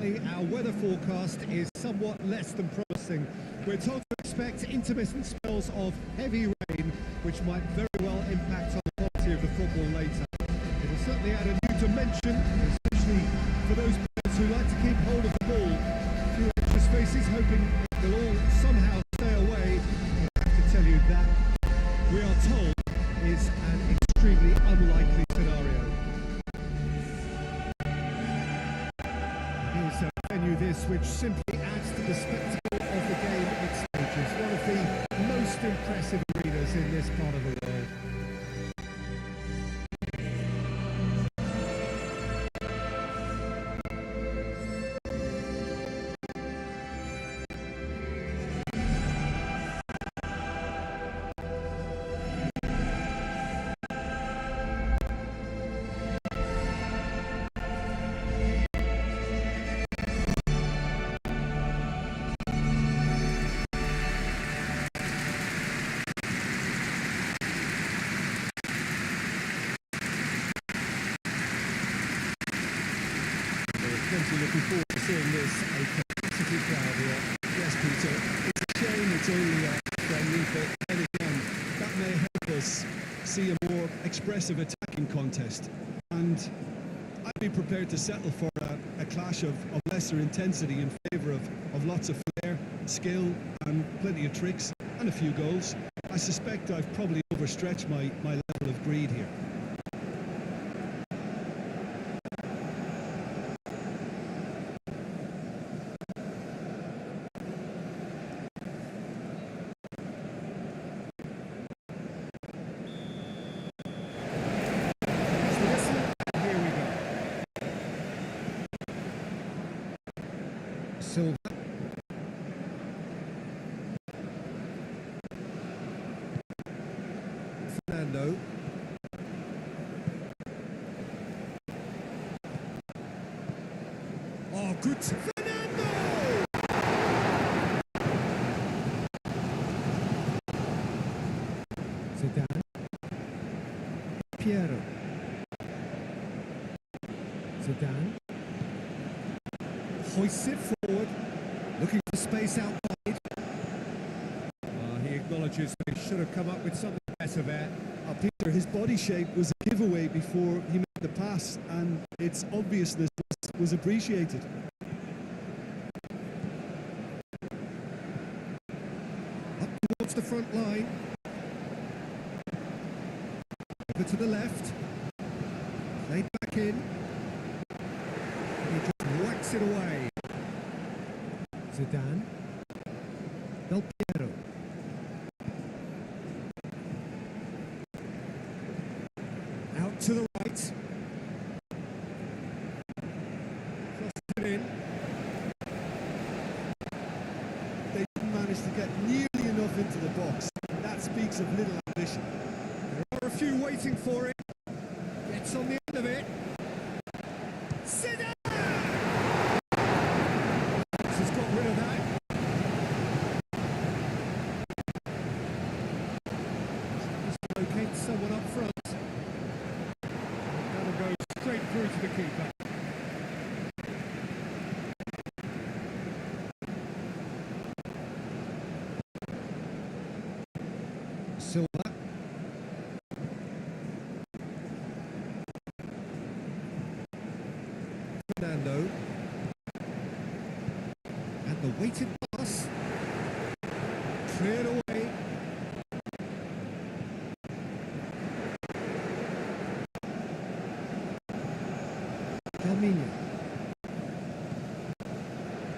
unfortunately, our weather forecast is somewhat less than promising. We're told to expect intermittent spells of heavy rain, which might very well impact on the quality of the football later. It will certainly add a new dimension, especially for those players who like to keep hold of the ball. A few anxious faces hoping they'll all somehow stay away. I have to tell you that we are told is an extremely unlikely scenario. Here's a venue which simply adds to the spectacle of the game it stages. One of the most impressive arenas in this part of the world. Looking forward to seeing this, a capacity crowd here. Yes, Peter, it's a shame it's only a friendly, but then again, that may help us see a more expressive attacking contest. And I'd be prepared to settle for a clash of lesser intensity in favour of lots of flair, skill, and plenty of tricks, and a few goals. I suspect I've probably overstretched my level of greed here. Silva. Fernando. Oh, good. Fernando! Zidane. Piero. Zidane. Hoists it forward, looking for space out wide. He acknowledges that he should have come up with something better there. Peter, his body shape was a giveaway before he made the pass, and its obviousness was appreciated. Up towards the front line. Over to the left. Played back in. He just whacks it away. Zidane. Del Piero. Out to the right. Crosses it in. They didn't manage to get nearly enough into the box. That speaks of little ambition. There are a few waiting for it. Gets on the end of it. Zidane! Has got rid of that. Just locate someone up front. That'll go straight through to the keeper. Silva. Fernando. And the weighted pass. Cleared away. Palmini.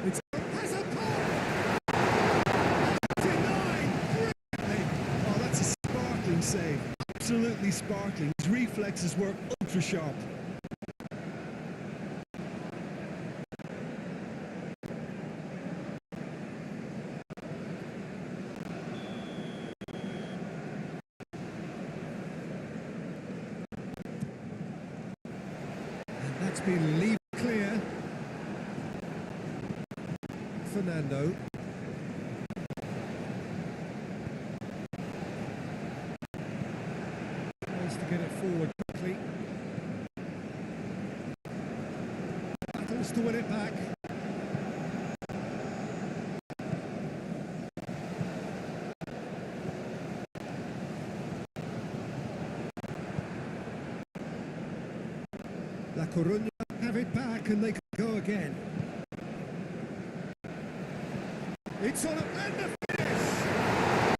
It's has a pop. Denied brilliantly. Oh, that's a sparkling save. Absolutely sparkling. His reflexes were ultra sharp. That's been leave clear. Fernando. Wants to get it forward quickly. Battles to win it back. La Coruña have it back and they can go again. It's on a and the finish!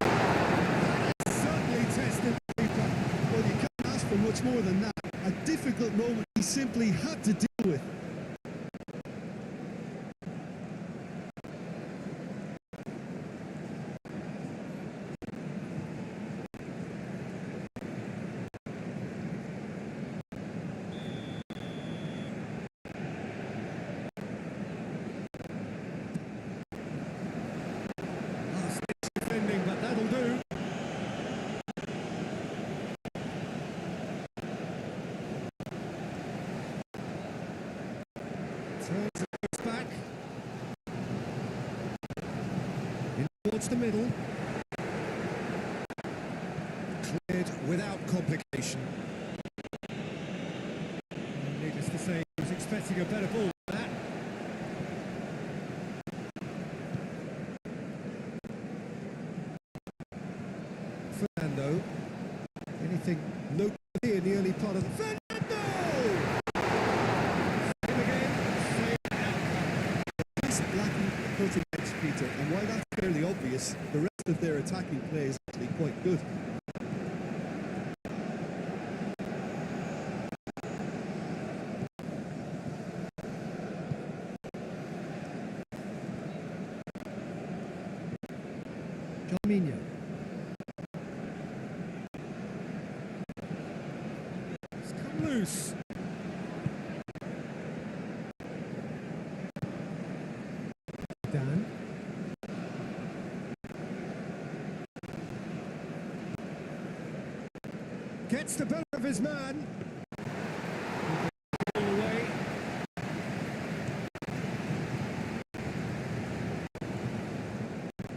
That has certainly tested the keeper. Well, you can't ask for much more than that. A difficult moment he simply had to deal with. Defending, but that'll do. Turns it goes back. In towards the middle. Cleared without complication. Needless to say, he was expecting a better ball than that. Fernando. Anything noteworthy in the early part of the Fernando! Same again, same outcome. That's lacking cutting edge, Peter, and while that's fairly obvious, the rest of their attacking play is actually quite good. Firmino. It's come loose. Dan. Gets the better of his man. All away.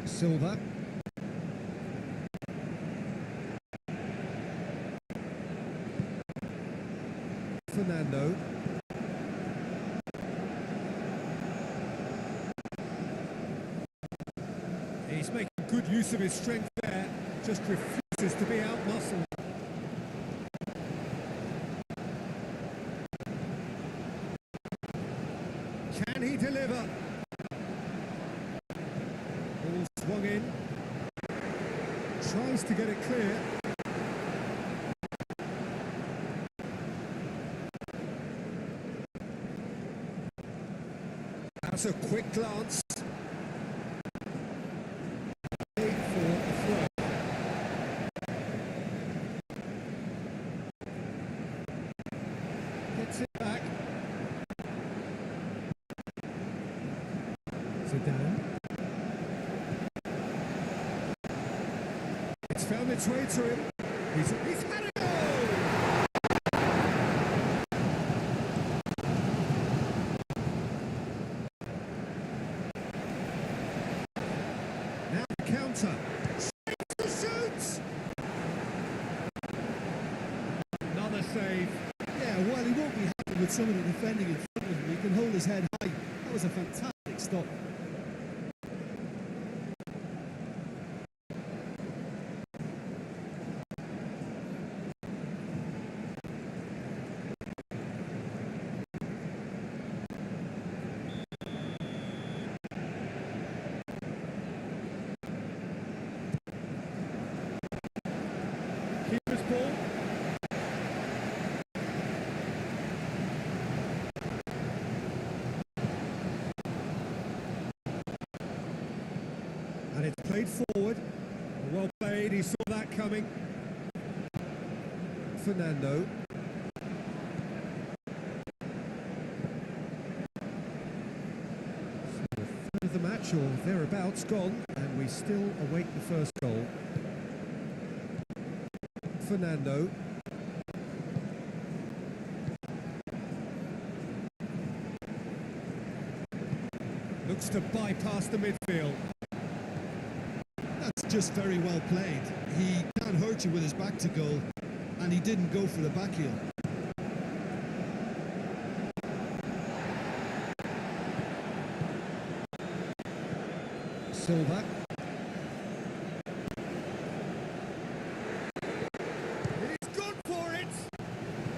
Silva. Fernando. He's making good use of his strength there, just refuses to be out-muscled. Can he deliver? Ball swung in. Tries to get it clear. That's a quick glance. Made for a throw. Gets it back. Zidane. It's found its way to him. He's had a goal! Now the counter. Saves the shoots! Another save. Yeah, while he won't be happy with some of the defending in front of him, he can hold his head high. That was a fantastic stop. Keeper's ball. And it's played forward. Well played, he saw that coming. Fernando. So a third of the match or thereabouts gone, and we still await the first goal. Fernando. Looks to bypass the midfield. That's just very well played. He can't hurt you with his back to goal, and he didn't go for the back heel. Silva. He's gone for it!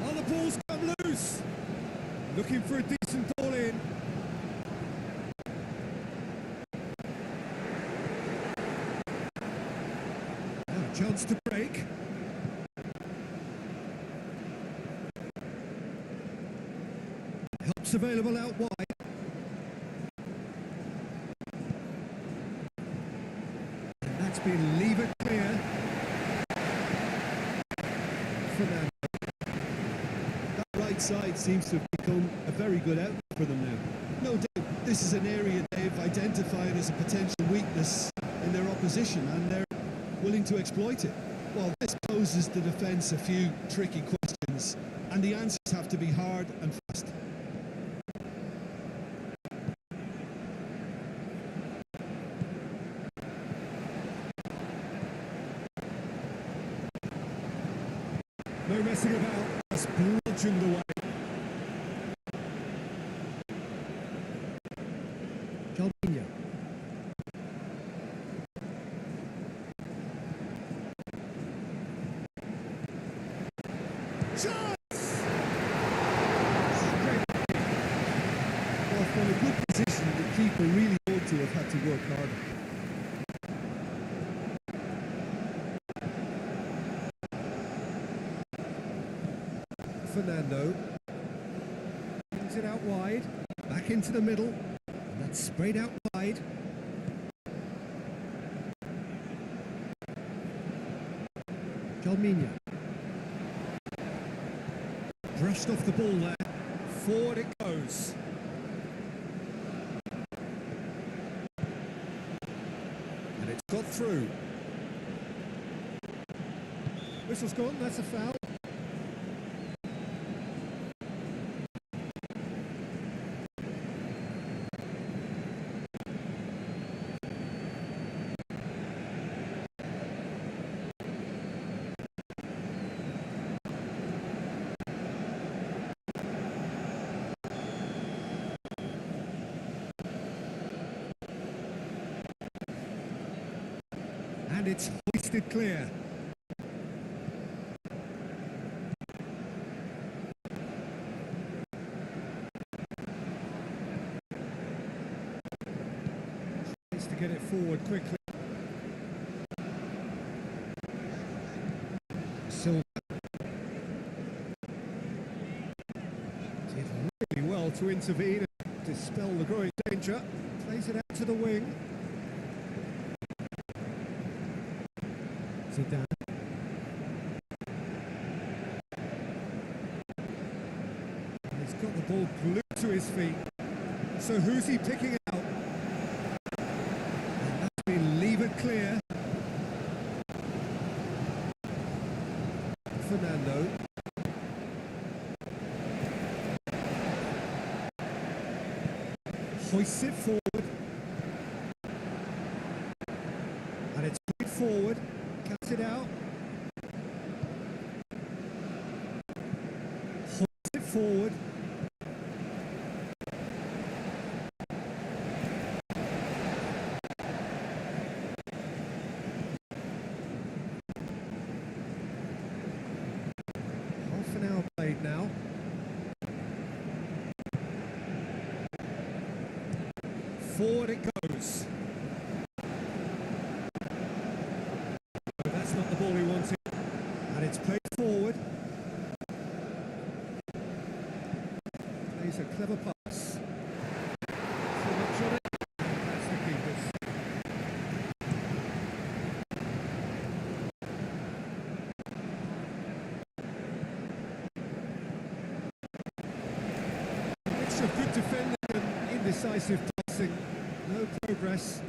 Oh, the ball's come loose! looking for a decent ball in. Now a chance to break. Helps available out wide. And that's been levered clear. Fernando. Right side seems to have become a very good outlet for them now. No doubt this is an area they've identified as a potential weakness in their opposition, and they're willing to exploit it. Well, this poses the defence a few tricky questions, and the answers have to be hard and fast. No messing about, just bludgeoned away. Calvinho. Chance! Well, from a good position, the keeper really ought to have had to work harder. Fernando brings it out wide, back into the middle, and that's sprayed out wide. Calvinho brushed off the ball there, forward it goes. And it's got through. Whistle's gone, that's a foul. And it's hoisted clear. Tries to get it forward quickly. Silva did really well to intervene and dispel the growing danger. Plays it out to the wing. Zidane. And he's got the ball glued to his feet. So who's he picking out? And that's been levered clear. Fernando. Hoists it forward. And it's played forward. Cuts it out. Hoists it forward. Half an hour played now. Forward it goes. That's not the ball he wanted. And it's played forward. Plays a clever pass. So much on it. That's the keeper's. Mixture of good defending and indecisive passing. No progress.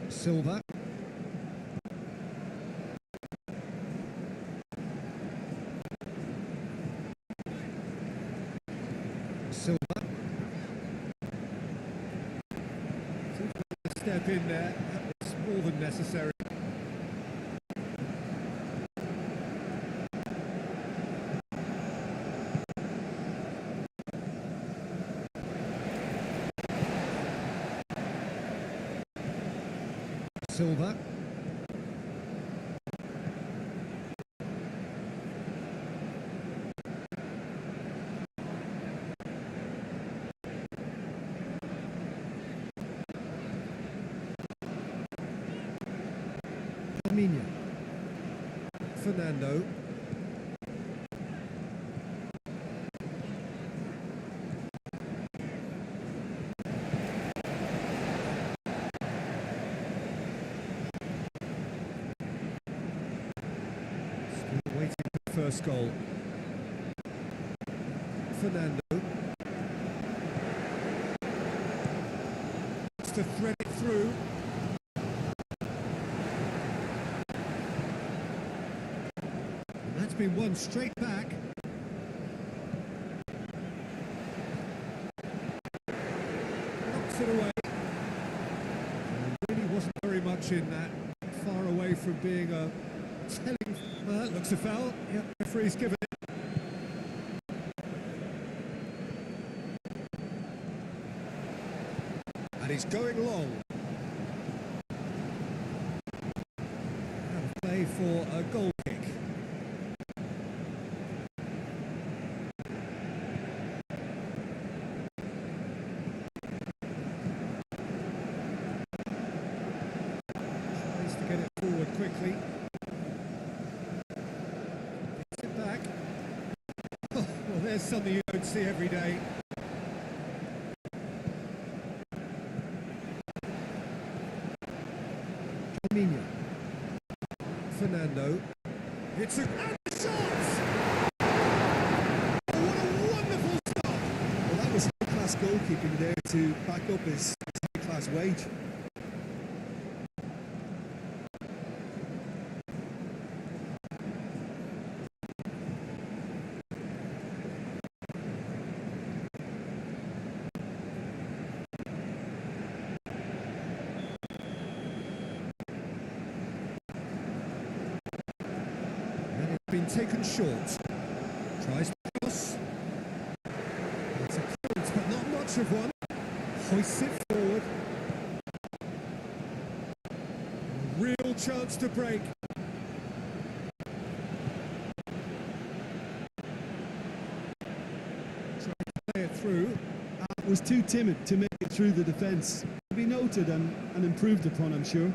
Silva. Silva. Step in there. That was more than necessary. Silva. Firmino. Fernando. Still waiting for the first goal. Fernando. To thread it through. And that's been won straight back. Knocks it away. And really wasn't very much in that. Far away from being a telling. Well, that looks a foul. Yep, referee's given it. And he's going long. And a play for a goal kick. Tries to get it forward quickly. Gets it back. Oh, well, there's something you don't see every day. Firmino. Fernando. It's a shot! Oh, what a wonderful stop! Well, that was high-class goalkeeping there to back up his high-class wage. Been taken short. Tries to cross. It's a clearance, but not much of one. Hoists it forward. Real chance to break. Trying to play it through. Was too timid to make it through the defence. To be noted and improved upon, I'm sure.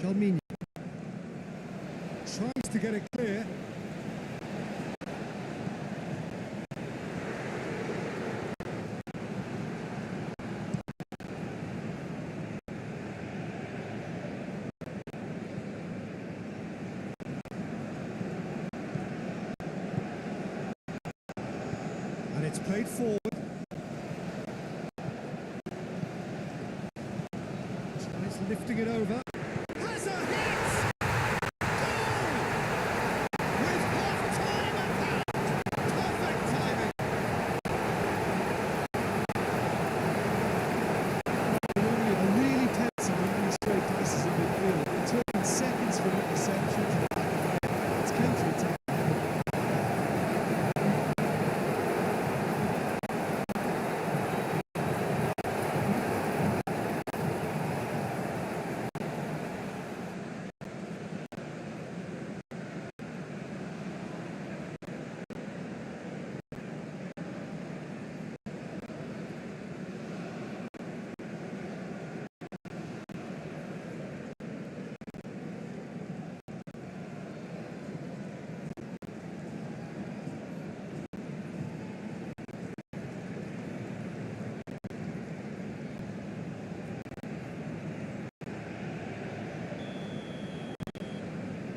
Firmino. Tries to get it clear. And it's played forward. Tries lifting it over. Has a hit!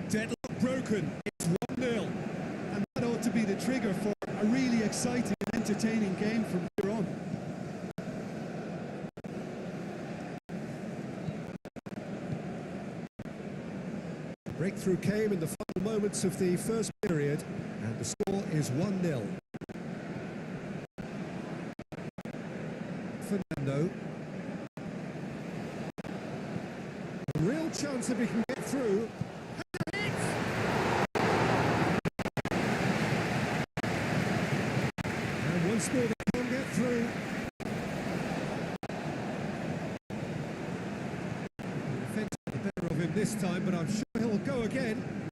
Deadlock broken. It's 1-0. And that ought to be the trigger for a really exciting and entertaining game from here on. Breakthrough came in the final moments of the first period, and the score is 1-0. Fernando. A real chance if he can get through. And once more they can't get through. The defence got the better of him this time, but I'm sure he'll go again.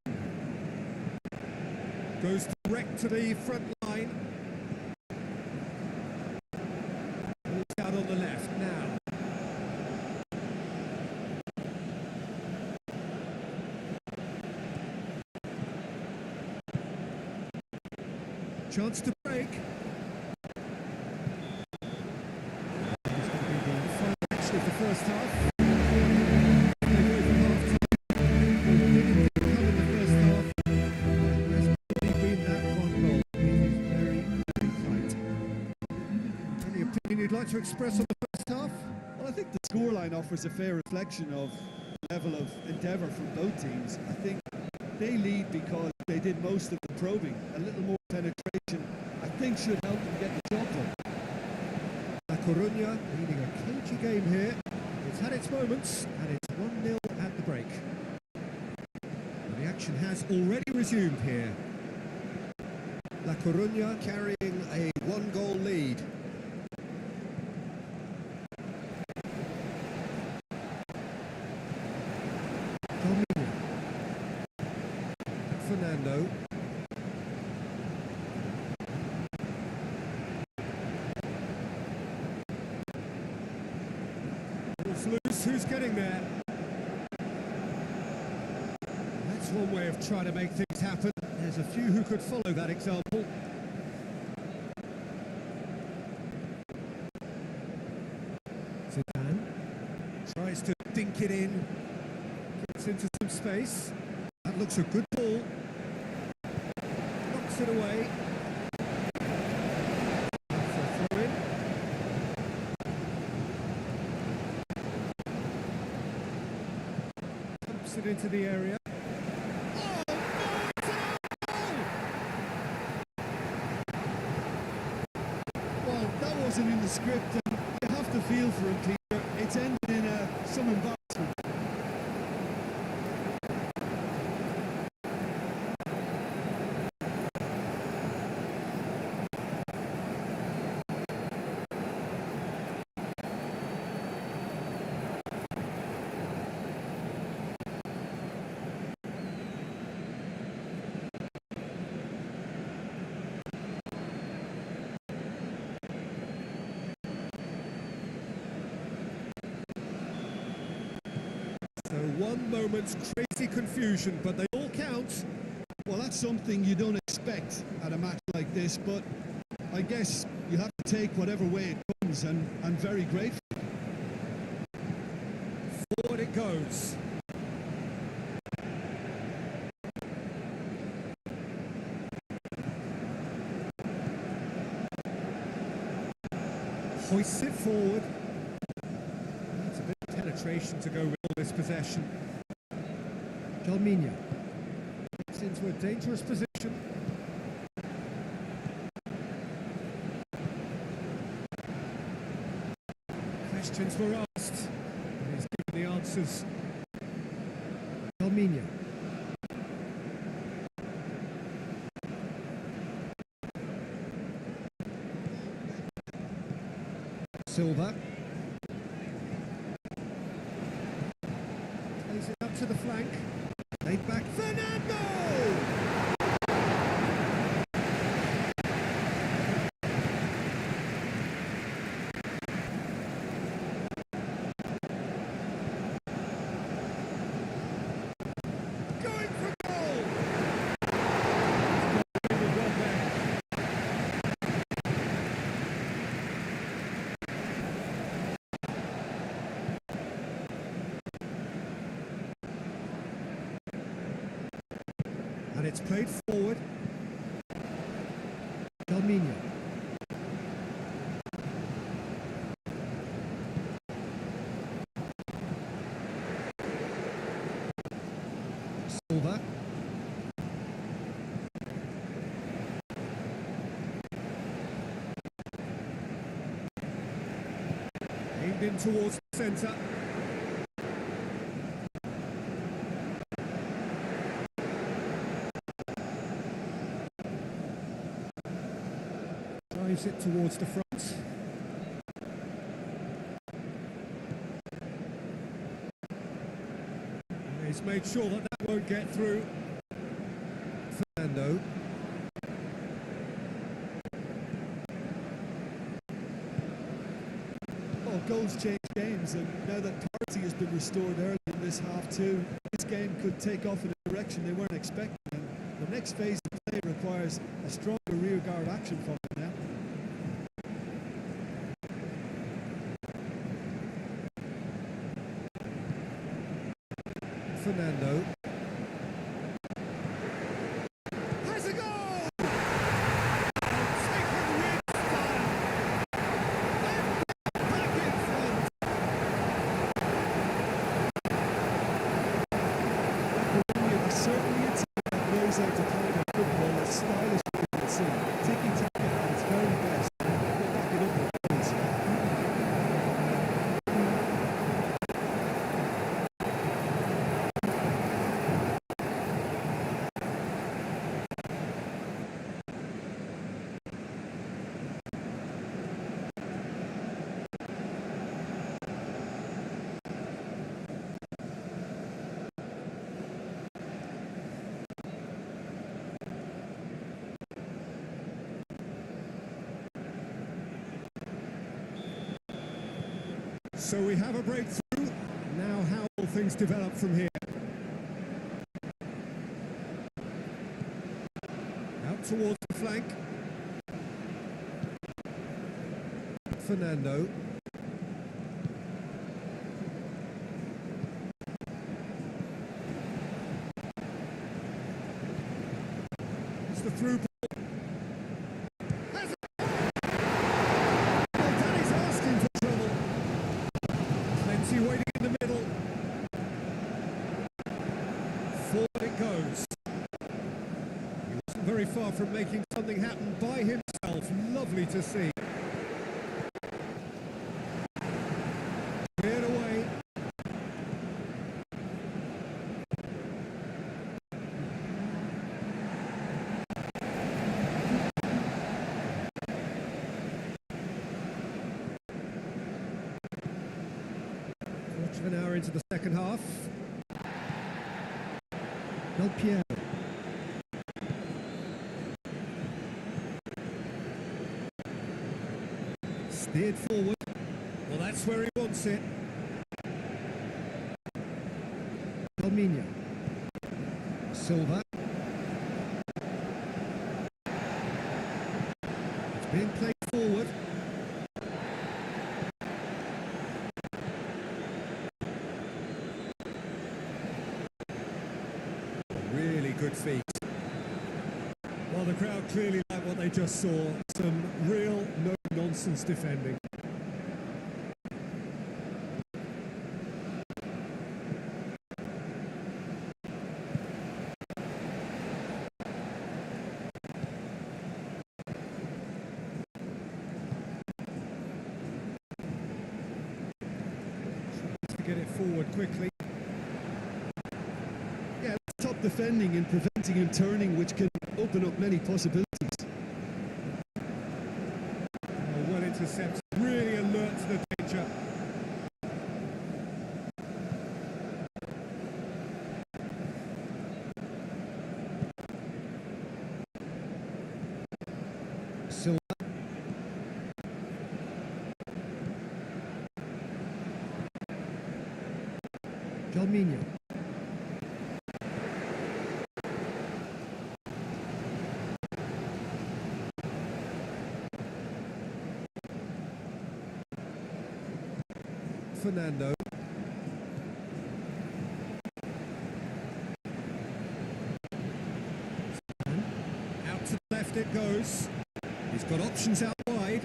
Goes direct to the front line. Ball's out on the left now. chance to break. It's going to be the final action of the first half. They go for half-time. Didn't come in the first half. Has probably been that one goal. It is very, very tight. Any opinion you'd like to express on the first half? Well, I think the scoreline offers a fair reflection of the level of endeavour from both teams. I think they lead because they did most of the probing. A little more penetration, I think, should help them get the job done. La Coruña leading a cagey game here. It's had its moments, and it's 1-0 at the break. And the action has already resumed here. La Coruña carrying a one-goal lead. Fernando. Ball's loose, who's getting there? That's one way of trying to make things happen. There's a few who could follow that example. Zidane tries to dink it in, gets into some space. That looks a good ball. Knocks it away. For a throw-in. Dumps it into the area. Oh, no, it's a goal! Well, that wasn't in the script, and you have to feel for him, Peter. It's ended in some embarrassment. So one moment's crazy confusion, but they all count. Well, that's something you don't expect at a match like this, but I guess you have to take whatever way it comes, and I'm very grateful. Forward it goes. Hoists it forward. Needs a bit of penetration to go with all this possession. Jalminha gets into a dangerous position. Questions were asked, and he's given the answers. Jalminha. Silva. Plays it up to the flank. Laid back. Fernando! Going for goal! And it's played forward. Jalminha. Silva. Aimed in towards the centre. Drives it towards the front. And he's made sure that that won't get through. Fernando. Well, goals change games, and now that parity has been restored early in this half too, this game could take off in a direction they weren't expecting. And the next phase of play it requires a stronger rearguard action from him now. Fernando. Has a goal! Taken with fun. And back in front. It's certainly a team that knows how to play their football as stylish as you can see. Tiki-taka at its very best. We'll back it up with points. So we have a breakthrough. Now how will things develop from here? Out towards the flank. Fernando. It's the through ball. Has it? Well, Danny's asking for trouble. Plenty waiting in the middle. Forward it goes. He wasn't very far from making something happen by himself. Lovely to see. Cleared away. Quarter of an hour into the second half. Del Piero. Steered forward. Well, that's where he wants it. Palminha. Silva. It's being played forward. Really good feet. Well, the crowd clearly like what they just saw. Some real no-nonsense defending. Tries to get it forward quickly. Yeah, top defending and preventing him turning, which can open up many possibilities. Oh, well intercepted. Really alert to the danger. Silva. Palminha. Fernando. Out to the left it goes. He's got options out wide.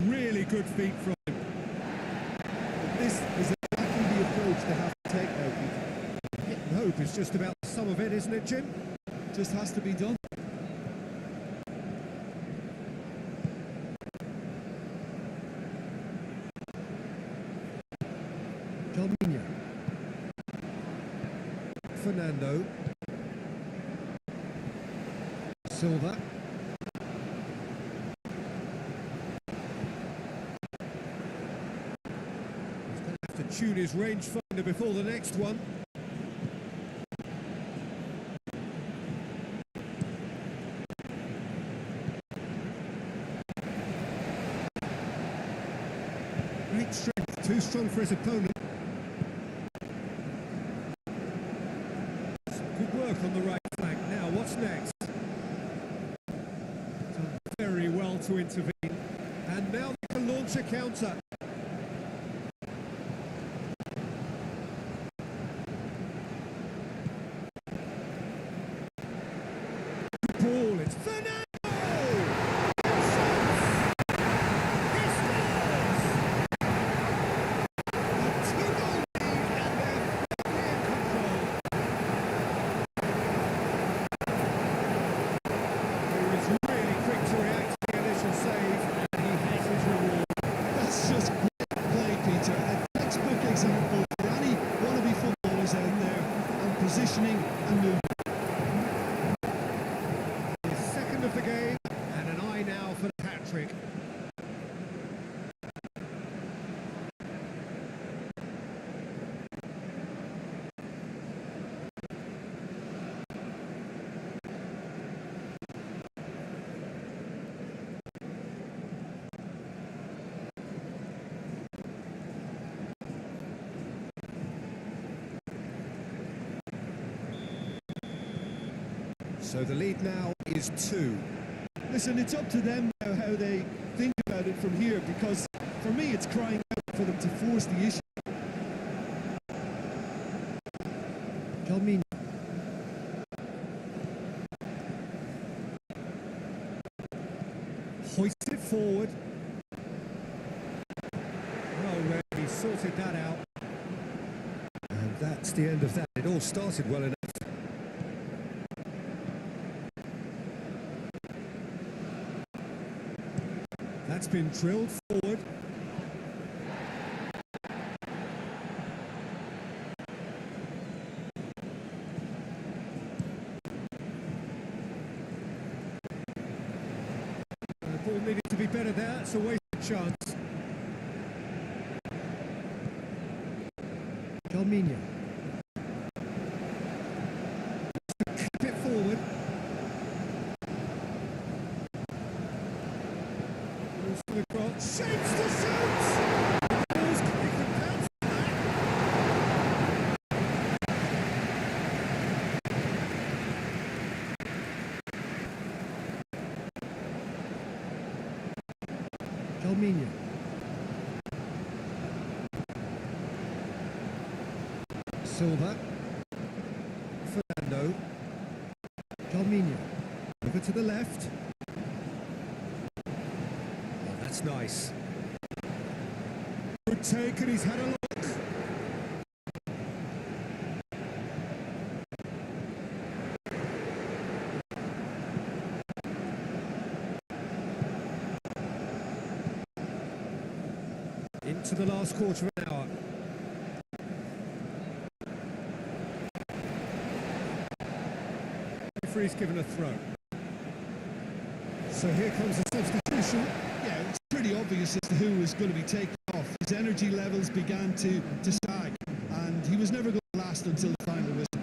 Really good feet from him. This is exactly the approach they have to take now, Peter. Hit and hope is just about some of it, isn't it, Jim? Just has to be done. Palminha. Fernando. Silva. He's going to have to tune his rangefinder before the next one. Great strength, too strong for his opponent. Some good work on the right flank. Now, to intervene, and now they can launch a counter. Ball, it's Fernando! Positioning and movement. His second of the game, and an eye now for the hat-trick. So the lead now is 2. Listen, it's up to them now how they think about it from here, because for me it's crying out for them to force the issue. Journée. Hoist it forward. Well, he sorted that out. And that's the end of that. It all started well enough. That's been drilled forward. The ball needed to be better there. It's a wasted chance. Journée. Keep it forward. Shapes to shoot! Ball's kicked and bounced back. Journée. Silva. Fernando. Journée. Over to the left. That's nice. Good take, and he's had a look. Into the last quarter of an hour. Referee's given a throw. So here comes the substitution. Yeah, it's pretty obvious as to who was going to be taken off. His energy levels began to sag, and he was never going to last until the final whistle.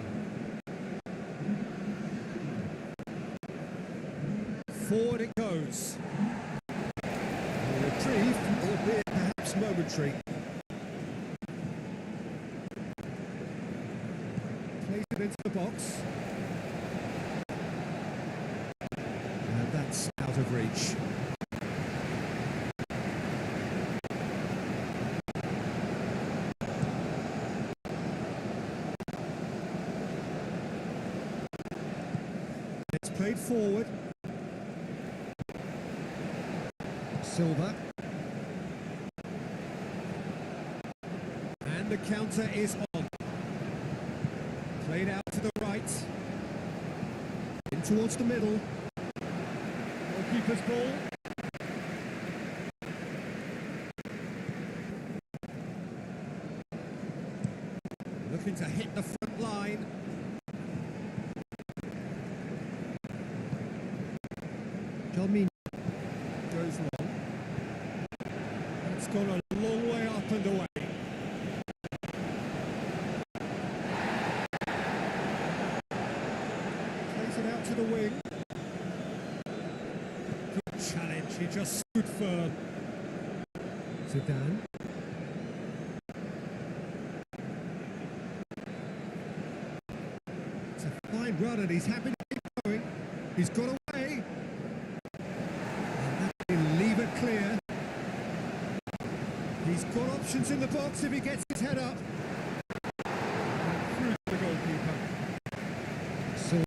Forward it goes. A reprieve, albeit perhaps momentary. Plays it into the box. And that's out of reach. It's played forward. Silva. And the counter is on. Played out to the right. In towards the middle. Goalkeeper's ball. Looking to hit the front line. Journée goes long. It's gone a long way up and away. Plays it out to the wing. Good challenge, he just stood firm. Zidane. It's a fine run and he's happy to keep going. He's got away. And that Got options in the box if he gets his head up. Through the goalkeeper. Silva.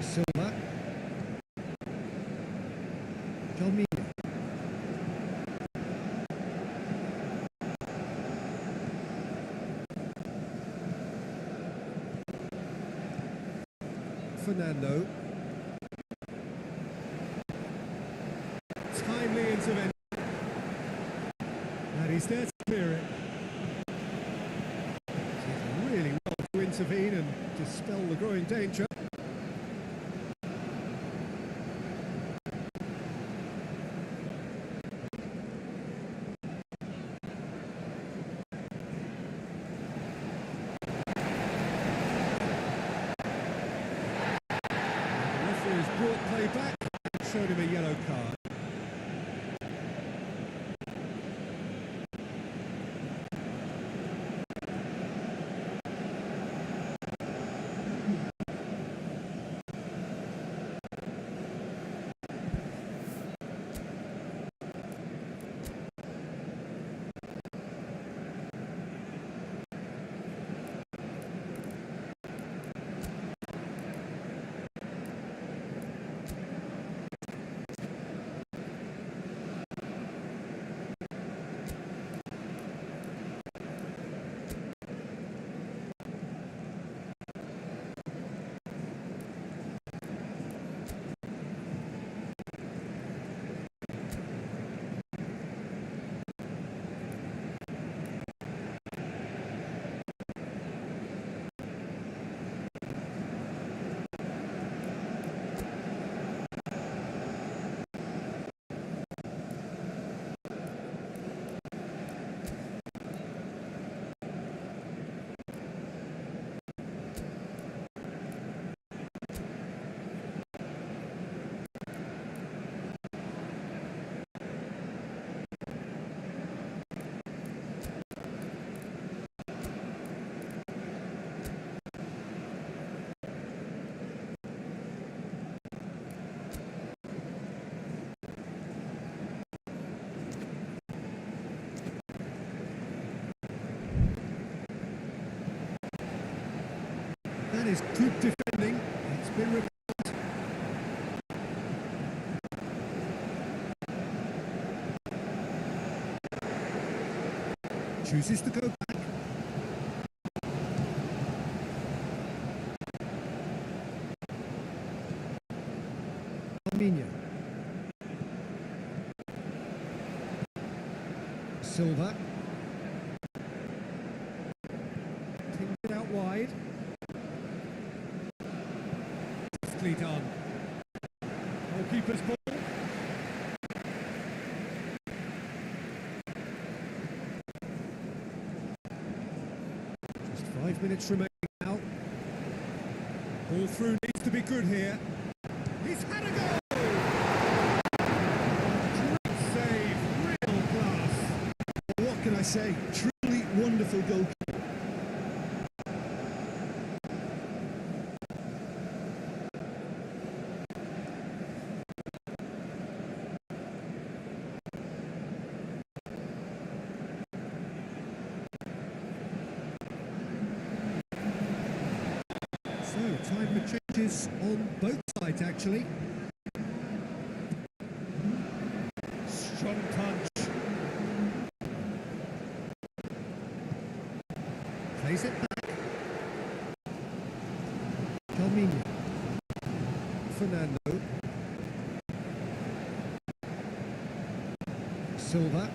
Silva. Journée. Fernando. Timely intervention. And he's there to clear it. Did really well to intervene and dispel the growing danger. Brought play back and showed him a yellow card. That is good defending. It's been reversed. Chooses to go back. Arminia. Silva. Pinged it out wide. Done. Goalkeeper's ball. Just 5 minutes remaining now. Ball through needs to be good here. He's had a goal! Great save, real class. What can I say? Truly wonderful goalkeeper. So, time for changes on both sides, actually. Strong punch. Plays it back. Arminia. Fernando. Silva.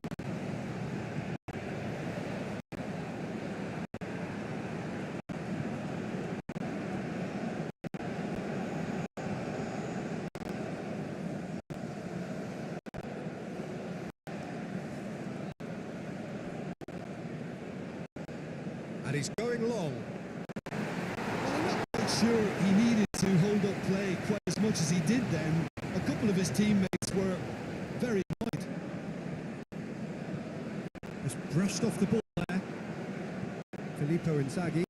And he's going long. Well, I'm not quite sure he needed to hold up play quite as much as he did then. A couple of his teammates were very annoyed. Just brushed off the ball there. Filippo Inzaghi.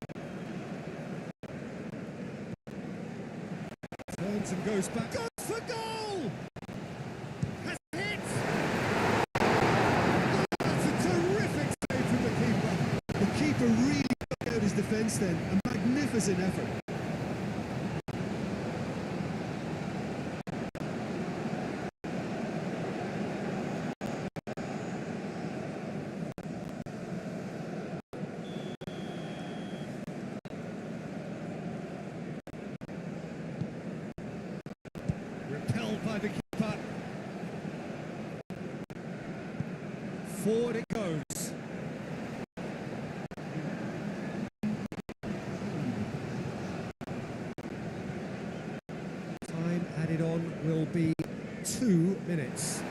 goes back. Goes for goal! Has hit! Oh, that's a terrific save from the keeper. The keeper really took out his defence then. A magnificent effort. Repelled by the keeper. Forward it goes. Time added on will be 2 minutes.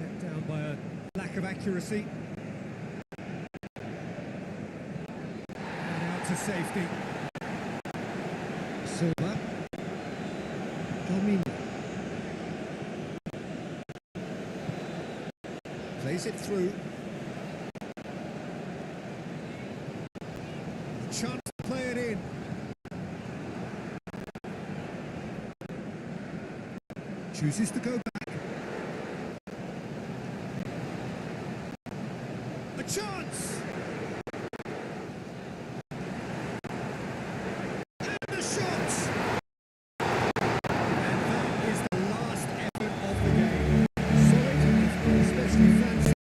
Let down by a lack of accuracy. And out to safety. Silva. Domino. Plays it through. Chance to play it in. Chooses to go back. A chance!